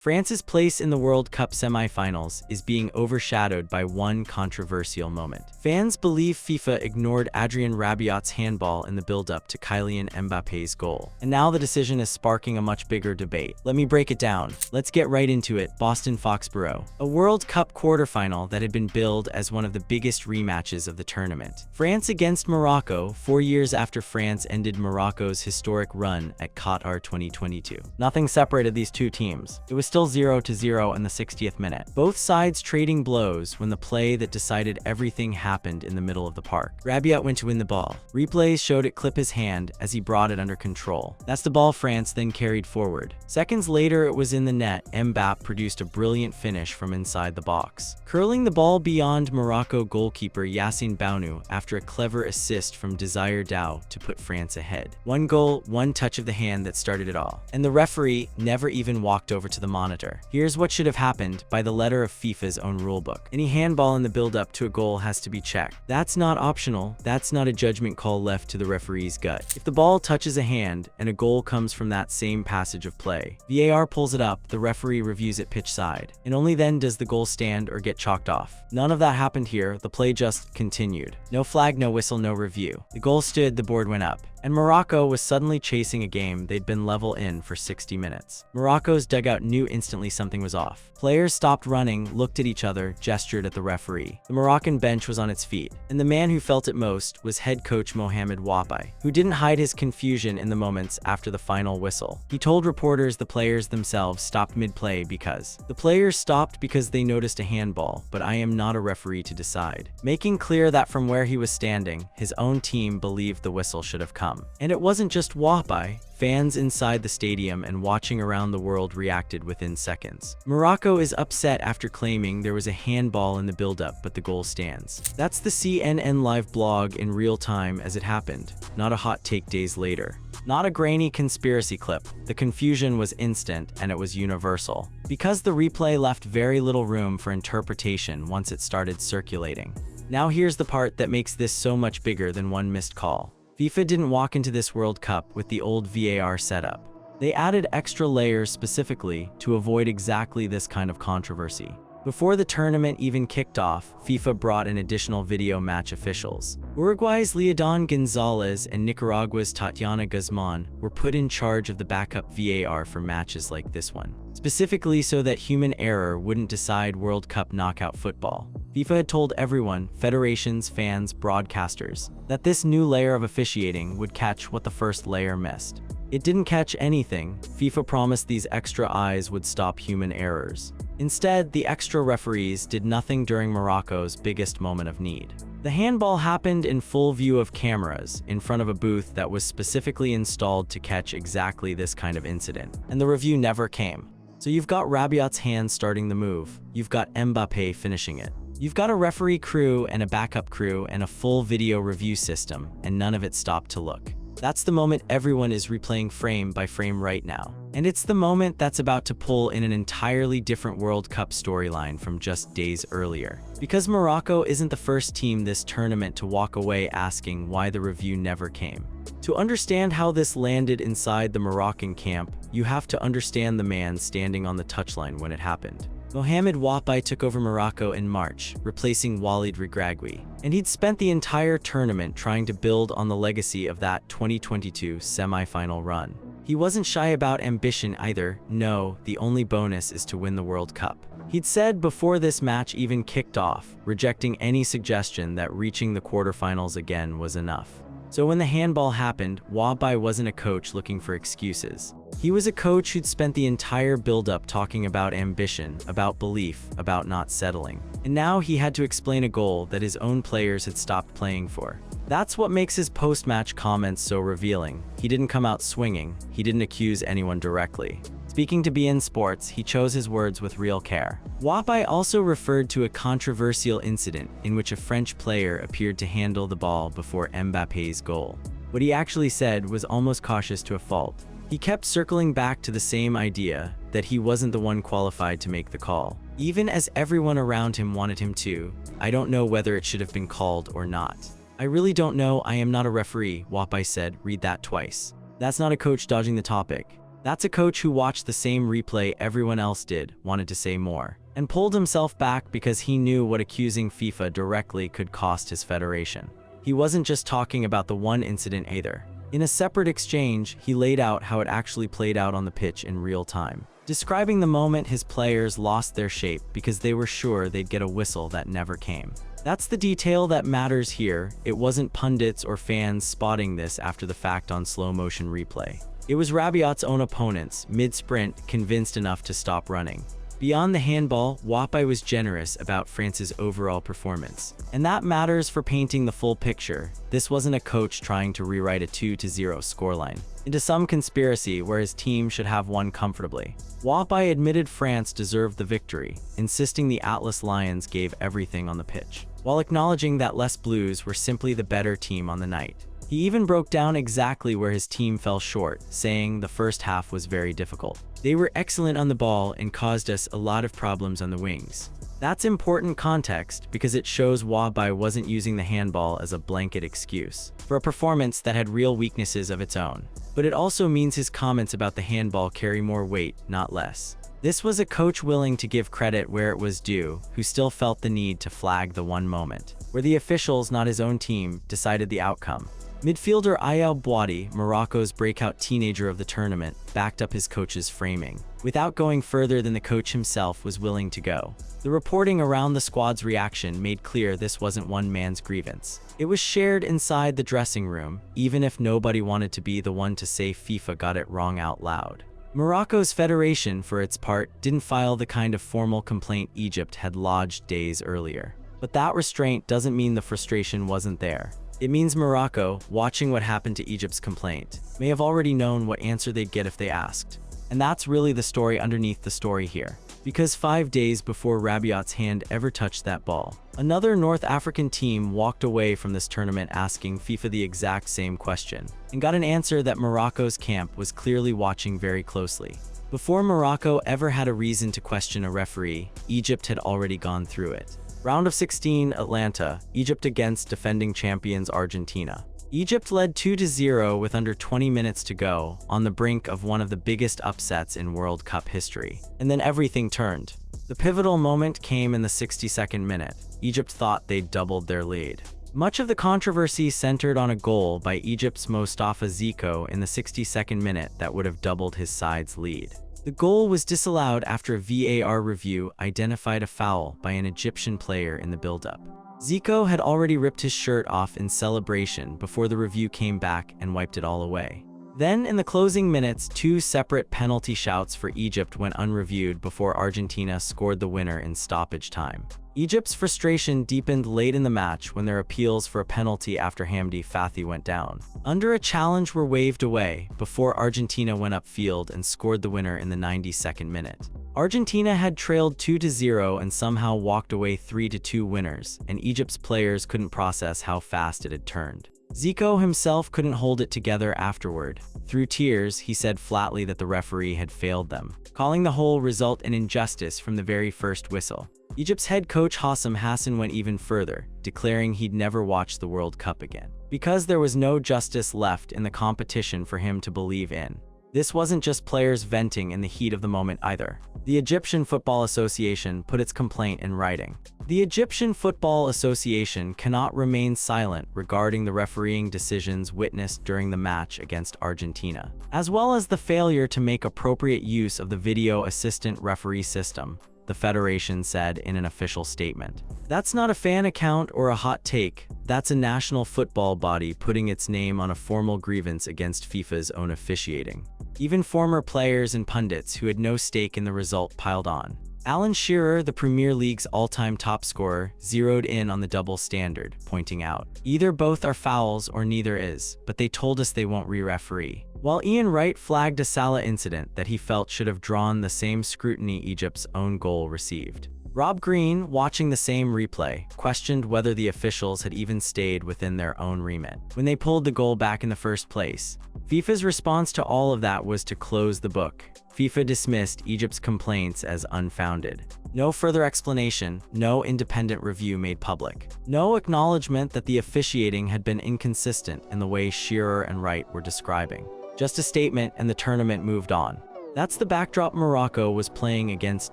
France's place in the World Cup semi-finals is being overshadowed by one controversial moment. Fans believe FIFA ignored Adrien Rabiot's handball in the build-up to Kylian Mbappe's goal. And now the decision is sparking a much bigger debate. Let me break it down. Let's get right into it. Boston Foxborough. A World Cup quarterfinal that had been billed as one of the biggest rematches of the tournament. France against Morocco, 4 years after France ended Morocco's historic run at Qatar 2022. Nothing separated these two teams. It was still 0-0 in the 60th minute. Both sides trading blows when the play that decided everything happened in the middle of the park. Rabiot went to win the ball. Replays showed it clip his hand as he brought it under control. That's the ball France then carried forward. Seconds later, it was in the net. Mbappé produced a brilliant finish from inside the box, curling the ball beyond Morocco goalkeeper Yassine Bounou after a clever assist from Desire Dow to put France ahead. One goal, one touch of the hand that started it all. And the referee never even walked over to the monitor. Here's what should have happened by the letter of FIFA's own rulebook. Any handball in the build-up to a goal has to be checked. That's not optional. That's not a judgment call left to the referee's gut. If the ball touches a hand and a goal comes from that same passage of play, VAR pulls it up, the referee reviews it pitch side, and only then does the goal stand or get chalked off. None of that happened here. The play just continued. No flag, no whistle, no review. The goal stood, the board went up. And Morocco was suddenly chasing a game they'd been level in for 60 minutes. Morocco's dugout knew instantly something was off. Players stopped running, looked at each other, gestured at the referee. The Moroccan bench was on its feet, and the man who felt it most was head coach Mohamed Mbappé, who didn't hide his confusion in the moments after the final whistle. He told reporters the players themselves stopped mid-play because the players stopped because they noticed a handball, but I am not a referee to decide. Making clear that from where he was standing, his own team believed the whistle should have come. And it wasn't just Mbappé. Fans inside the stadium and watching around the world reacted within seconds. Morocco is upset after claiming there was a handball in the build-up, but the goal stands. That's the CNN live blog in real time as it happened, not a hot take days later. Not a grainy conspiracy clip. The confusion was instant and it was universal, because the replay left very little room for interpretation once it started circulating. Now here's the part that makes this so much bigger than one missed call. FIFA didn't walk into this World Cup with the old VAR setup. They added extra layers specifically to avoid exactly this kind of controversy. Before the tournament even kicked off, FIFA brought in additional video match officials. Uruguay's Leodon Gonzalez and Nicaragua's Tatiana Guzman were put in charge of the backup VAR for matches like this one, specifically so that human error wouldn't decide World Cup knockout football. FIFA had told everyone, federations, fans, broadcasters, that this new layer of officiating would catch what the first layer missed. It didn't catch anything. FIFA promised these extra eyes would stop human errors. Instead, the extra referees did nothing during Morocco's biggest moment of need. The handball happened in full view of cameras, in front of a booth that was specifically installed to catch exactly this kind of incident, and the review never came. So you've got Rabiot's hand starting the move, you've got Mbappé finishing it. You've got a referee crew and a backup crew and a full video review system, and none of it stopped to look. That's the moment everyone is replaying frame by frame right now. And it's the moment that's about to pull in an entirely different World Cup storyline from just days earlier. Because Morocco isn't the first team this tournament to walk away asking why the review never came. To understand how this landed inside the Moroccan camp, you have to understand the man standing on the touchline when it happened. Mohamed Mbappé took over Morocco in March, replacing Walid Regragui, and he'd spent the entire tournament trying to build on the legacy of that 2022 semi-final run. He wasn't shy about ambition either. No, the only bonus is to win the World Cup. He'd said before this match even kicked off, rejecting any suggestion that reaching the quarterfinals again was enough. So when the handball happened, Mbappé wasn't a coach looking for excuses. He was a coach who'd spent the entire build-up talking about ambition, about belief, about not settling. And now he had to explain a goal that his own players had stopped playing for. That's what makes his post-match comments so revealing. He didn't come out swinging. He didn't accuse anyone directly. Speaking to beIN Sports, he chose his words with real care. Mbappé also referred to a controversial incident in which a French player appeared to handle the ball before Mbappé's goal. What he actually said was almost cautious to a fault. He kept circling back to the same idea, that he wasn't the one qualified to make the call. Even as everyone around him wanted him to. I don't know whether it should have been called or not. I really don't know. I am not a referee, Mbappé said. Read that twice. That's not a coach dodging the topic. That's a coach who watched the same replay everyone else did, wanted to say more, and pulled himself back because he knew what accusing FIFA directly could cost his federation. He wasn't just talking about the one incident either. In a separate exchange, he laid out how it actually played out on the pitch in real time, describing the moment his players lost their shape because they were sure they'd get a whistle that never came. That's the detail that matters here. It wasn't pundits or fans spotting this after the fact on slow-motion replay. It was Rabiot's own opponents, mid-sprint, convinced enough to stop running. Beyond the handball, Mbappé was generous about France's overall performance. And that matters for painting the full picture. This wasn't a coach trying to rewrite a 2-0 scoreline into some conspiracy where his team should have won comfortably. Mbappé admitted France deserved the victory, insisting the Atlas Lions gave everything on the pitch, while acknowledging that Les Blues were simply the better team on the night. He even broke down exactly where his team fell short, saying the first half was very difficult. They were excellent on the ball and caused us a lot of problems on the wings. That's important context because it shows Mbappé wasn't using the handball as a blanket excuse for a performance that had real weaknesses of its own. But it also means his comments about the handball carry more weight, not less. This was a coach willing to give credit where it was due, who still felt the need to flag the one moment where the officials, not his own team, decided the outcome. Midfielder Ayel Bouadi, Morocco's breakout teenager of the tournament, backed up his coach's framing, without going further than the coach himself was willing to go. The reporting around the squad's reaction made clear this wasn't one man's grievance. It was shared inside the dressing room, even if nobody wanted to be the one to say FIFA got it wrong out loud. Morocco's federation, for its part, didn't file the kind of formal complaint Egypt had lodged days earlier. But that restraint doesn't mean the frustration wasn't there. It means Morocco, watching what happened to Egypt's complaint, may have already known what answer they'd get if they asked. And that's really the story underneath the story here. Because 5 days before Rabiot's hand ever touched that ball, another North African team walked away from this tournament asking FIFA the exact same question, and got an answer that Morocco's camp was clearly watching very closely. Before Morocco ever had a reason to question a referee, Egypt had already gone through it. Round of 16, Atlanta, Egypt against defending champions Argentina. Egypt led 2-0 with under 20 minutes to go, on the brink of one of the biggest upsets in World Cup history. And then everything turned. The pivotal moment came in the 62nd minute. Egypt thought they'd doubled their lead. Much of the controversy centered on a goal by Egypt's Mostafa Zico in the 62nd minute that would have doubled his side's lead. The goal was disallowed after a VAR review identified a foul by an Egyptian player in the build-up. Zico had already ripped his shirt off in celebration before the review came back and wiped it all away. Then, in the closing minutes, 2 separate penalty shouts for Egypt went unreviewed before Argentina scored the winner in stoppage time. Egypt's frustration deepened late in the match when their appeals for a penalty after Hamdi Fathi went down under a challenge were waved away before Argentina went upfield and scored the winner in the 92nd minute. Argentina had trailed 2-0 and somehow walked away 3-2 winners, and Egypt's players couldn't process how fast it had turned. Zico himself couldn't hold it together afterward. Through tears, he said flatly that the referee had failed them, calling the whole result an injustice from the very first whistle. Egypt's head coach Hassam Hassan went even further, declaring he'd never watch the World Cup again, because there was no justice left in the competition for him to believe in. This wasn't just players venting in the heat of the moment either. The Egyptian Football Association put its complaint in writing. The Egyptian Football Association cannot remain silent regarding the refereeing decisions witnessed during the match against Argentina, as well as the failure to make appropriate use of the video assistant referee system, the federation said in an official statement. That's not a fan account or a hot take. That's a national football body putting its name on a formal grievance against FIFA's own officiating. Even former players and pundits who had no stake in the result piled on. Alan Shearer, the Premier League's all-time top scorer, zeroed in on the double standard, pointing out, "Either both are fouls or neither is, but they told us they won't re-referee." While Ian Wright flagged a Salah incident that he felt should have drawn the same scrutiny Egypt's own goal received. Rob Green, watching the same replay, questioned whether the officials had even stayed within their own remit when they pulled the goal back in the first place. FIFA's response to all of that was to close the book. FIFA dismissed Egypt's complaints as unfounded. No further explanation, no independent review made public. No acknowledgement that the officiating had been inconsistent in the way Shearer and Wright were describing. Just a statement, and the tournament moved on. That's the backdrop Morocco was playing against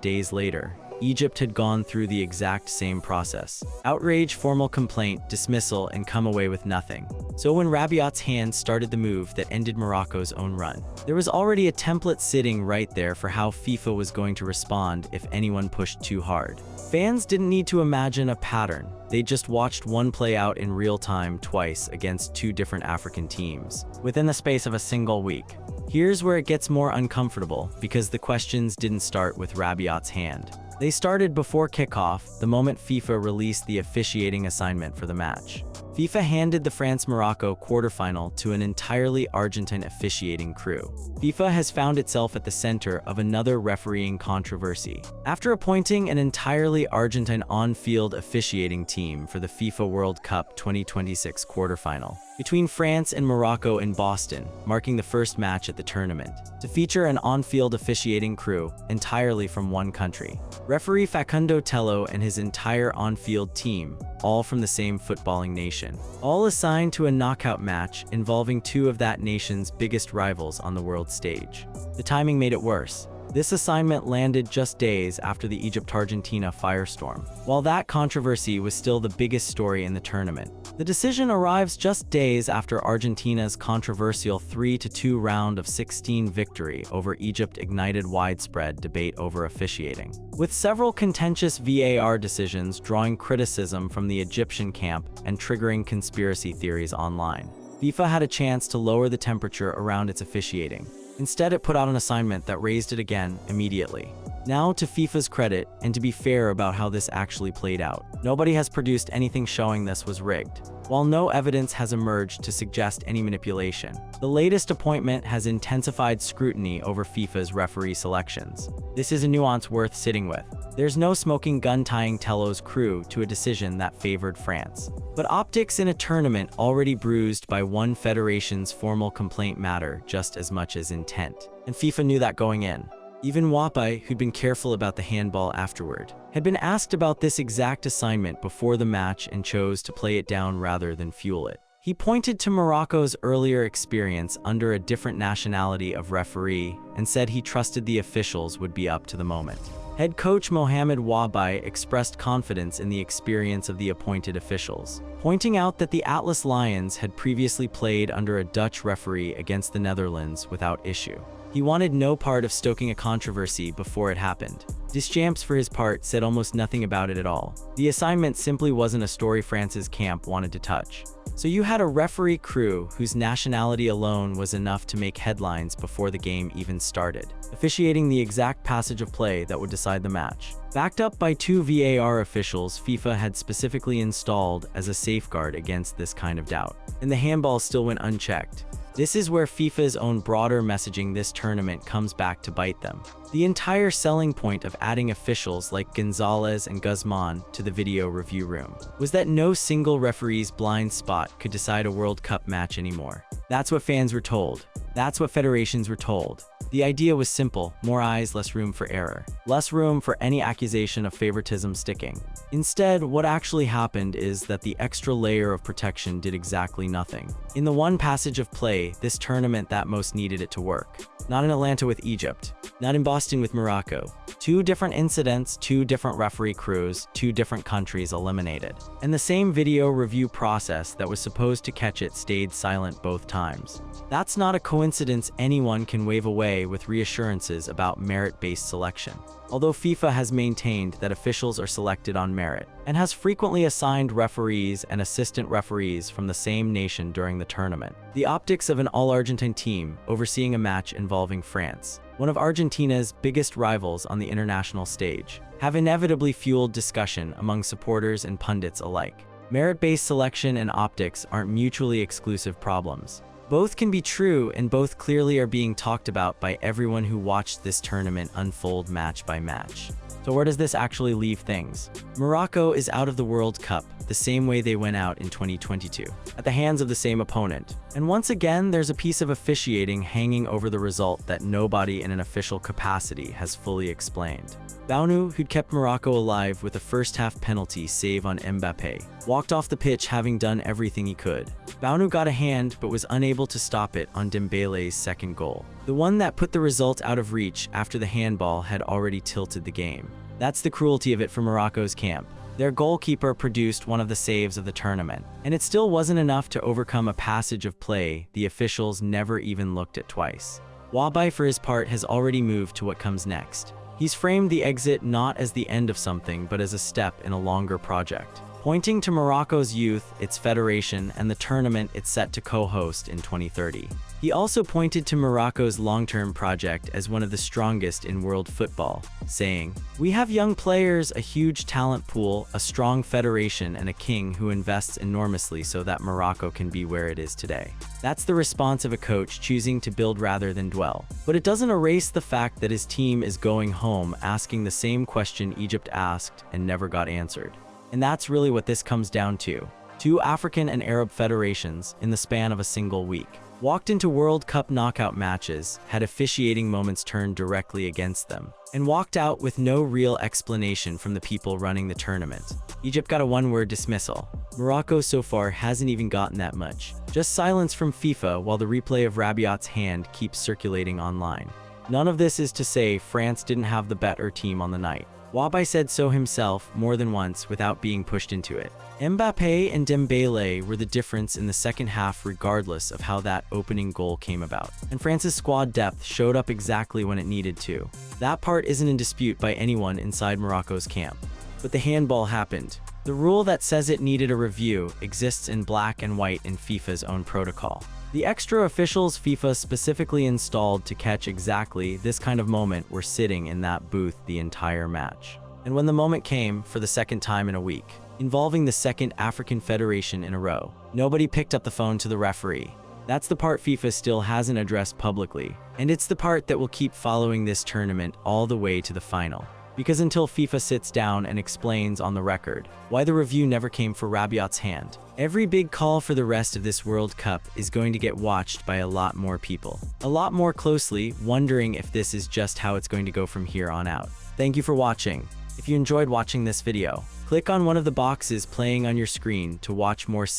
days later. Egypt had gone through the exact same process. Outrage, formal complaint, dismissal, and come away with nothing. So when Rabiot's hand started the move that ended Morocco's own run, there was already a template sitting right there for how FIFA was going to respond if anyone pushed too hard. Fans didn't need to imagine a pattern. They just watched one play out in real time twice against two different African teams, within the space of a single week. Here's where it gets more uncomfortable, because the questions didn't start with Rabiot's hand. They started before kickoff, the moment FIFA released the officiating assignment for the match. FIFA handed the France-Morocco quarterfinal to an entirely Argentine officiating crew. FIFA has found itself at the center of another refereeing controversy. After appointing an entirely Argentine on-field officiating team for the FIFA World Cup 2026 quarterfinal between France and Morocco in Boston, marking the first match at the tournament, to feature an on-field officiating crew entirely from one country. Referee Facundo Tello and his entire on-field team, all from the same footballing nation, all assigned to a knockout match involving two of that nation's biggest rivals on the world stage. The timing made it worse. This assignment landed just days after the Egypt-Argentina firestorm. While that controversy was still the biggest story in the tournament, the decision arrives just days after Argentina's controversial 3-2 round of 16 victory over Egypt ignited widespread debate over officiating, with several contentious VAR decisions drawing criticism from the Egyptian camp and triggering conspiracy theories online. FIFA had a chance to lower the temperature around its officiating. Instead, it put out an assignment that raised it again immediately. Now, to FIFA's credit, and to be fair about how this actually played out, nobody has produced anything showing this was rigged. While no evidence has emerged to suggest any manipulation, the latest appointment has intensified scrutiny over FIFA's referee selections. This is a nuance worth sitting with. There's no smoking gun tying Tello's crew to a decision that favored France. But optics in a tournament already bruised by one federation's formal complaint matter just as much as intent. And FIFA knew that going in. Even Mbappé, who'd been careful about the handball afterward, had been asked about this exact assignment before the match and chose to play it down rather than fuel it. He pointed to Morocco's earlier experience under a different nationality of referee and said he trusted the officials would be up to the moment. Head coach Mohamed Wabai expressed confidence in the experience of the appointed officials, pointing out that the Atlas Lions had previously played under a Dutch referee against the Netherlands without issue. He wanted no part of stoking a controversy before it happened. Deschamps, for his part, said almost nothing about it at all. The assignment simply wasn't a story France's camp wanted to touch. So you had a referee crew whose nationality alone was enough to make headlines before the game even started, officiating the exact passage of play that would decide the match. Backed up by two VAR officials FIFA had specifically installed as a safeguard against this kind of doubt. And the handball still went unchecked. This is where FIFA's own broader messaging this tournament comes back to bite them. The entire selling point of adding officials like Gonzalez and Guzman to the video review room was that no single referee's blind spot could decide a World Cup match anymore. That's what fans were told. That's what federations were told. The idea was simple: more eyes, less room for error. Less room for any accusation of favoritism sticking. Instead, what actually happened is that the extra layer of protection did exactly nothing. In the one passage of play, this tournament that most needed it to work. Not in Atlanta with Egypt. Not in Boston with Morocco. Two different incidents, two different referee crews, two different countries eliminated. And the same video review process that was supposed to catch it stayed silent both times. That's not a coincidence anyone can wave away with reassurances about merit-based selection. Although FIFA has maintained that officials are selected on merit, and has frequently assigned referees and assistant referees from the same nation during the tournament, the optics of an all-Argentine team overseeing a match involving France, one of Argentina's biggest rivals on the international stage, have inevitably fueled discussion among supporters and pundits alike. Merit-based selection and optics aren't mutually exclusive problems. Both can be true, and both clearly are being talked about by everyone who watched this tournament unfold match by match. So where does this actually leave things? Morocco is out of the World Cup the same way they went out in 2022, at the hands of the same opponent. And once again, there's a piece of officiating hanging over the result that nobody in an official capacity has fully explained. Bounou, who'd kept Morocco alive with a first-half penalty save on Mbappé, walked off the pitch having done everything he could. Bounou got a hand but was unable unable to stop it on Dembele's second goal. The one that put the result out of reach after the handball had already tilted the game. That's the cruelty of it for Morocco's camp. Their goalkeeper produced one of the saves of the tournament, and it still wasn't enough to overcome a passage of play the officials never even looked at twice. Mbappé, for his part, has already moved to what comes next. He's framed the exit not as the end of something, but as a step in a longer project, pointing to Morocco's youth, its federation, and the tournament it's set to co-host in 2030. He also pointed to Morocco's long-term project as one of the strongest in world football, saying, "We have young players, a huge talent pool, a strong federation, and a king who invests enormously so that Morocco can be where it is today." That's the response of a coach choosing to build rather than dwell. But it doesn't erase the fact that his team is going home asking the same question Egypt asked and never got answered. And that's really what this comes down to. Two African and Arab federations, in the span of a single week, walked into World Cup knockout matches, had officiating moments turned directly against them, and walked out with no real explanation from the people running the tournament. Egypt got a one-word dismissal. Morocco so far hasn't even gotten that much. Just silence from FIFA while the replay of Rabiot's hand keeps circulating online. None of this is to say France didn't have the better team on the night. Mbappé said so himself more than once without being pushed into it. Mbappé and Dembele were the difference in the second half regardless of how that opening goal came about. And France's squad depth showed up exactly when it needed to. That part isn't in dispute by anyone inside Morocco's camp. But the handball happened. The rule that says it needed a review exists in black and white in FIFA's own protocol. The extra officials FIFA specifically installed to catch exactly this kind of moment were sitting in that booth the entire match. And when the moment came, for the second time in a week, involving the second African federation in a row, nobody picked up the phone to the referee. That's the part FIFA still hasn't addressed publicly, and it's the part that will keep following this tournament all the way to the final. Because until FIFA sits down and explains on the record why the review never came for Rabiot's hand, every big call for the rest of this World Cup is going to get watched by a lot more people. A lot more closely, wondering if this is just how it's going to go from here on out. Thank you for watching. If you enjoyed watching this video, click on one of the boxes playing on your screen to watch more